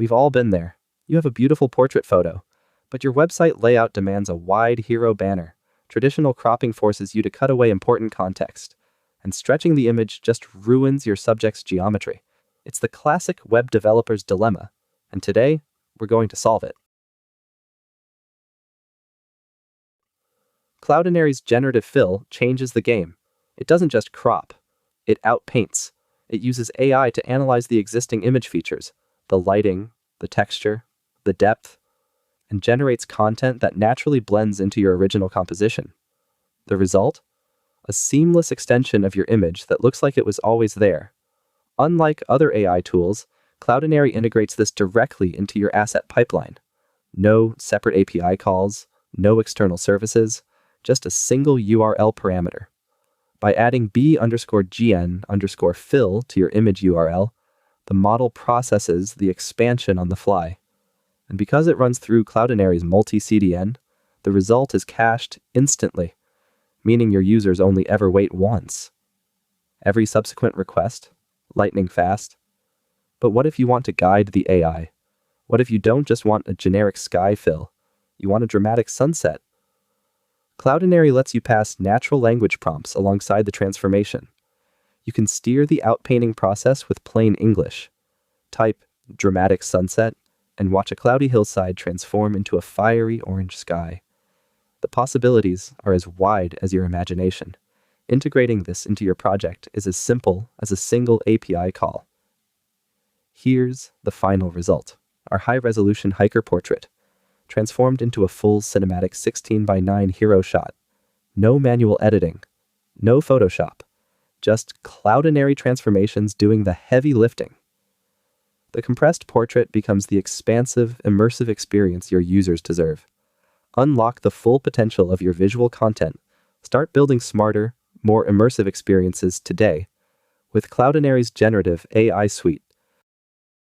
We've all been there. You have a beautiful portrait photo, but your website layout demands a wide hero banner. Traditional cropping forces you to cut away important context, and stretching the image just ruins your subject's geometry. It's the classic web developer's dilemma, and today, we're going to solve it. Cloudinary's Generative Fill changes the game. It doesn't just crop, it outpaints. It uses AI to analyze the existing image features, the lighting, the texture, the depth, and generates content that naturally blends into your original composition. The result? A seamless extension of your image that looks like it was always there. Unlike other AI tools, Cloudinary integrates this directly into your asset pipeline. No separate API calls, no external services, just a single URL parameter. By adding b_gn_fill to your image URL, the model processes the expansion on the fly. And because it runs through Cloudinary's multi-CDN, the result is cached instantly, meaning your users only ever wait once. Every subsequent request, lightning fast. But what if you want to guide the AI? What if you don't just want a generic sky fill? You want a dramatic sunset? Cloudinary lets you pass natural language prompts alongside the transformation. You can steer the outpainting process with plain English. Type dramatic sunset and watch a cloudy hillside transform into a fiery orange sky. The possibilities are as wide as your imagination. Integrating this into your project is as simple as a single API call. Here's the final result. Our high-resolution hiker portrait, transformed into a full cinematic 16:9 hero shot. No manual editing, no Photoshop, just Cloudinary transformations doing the heavy lifting. The compressed portrait becomes the expansive, immersive experience your users deserve. Unlock the full potential of your visual content. Start building smarter, more immersive experiences today with Cloudinary's Generative AI suite.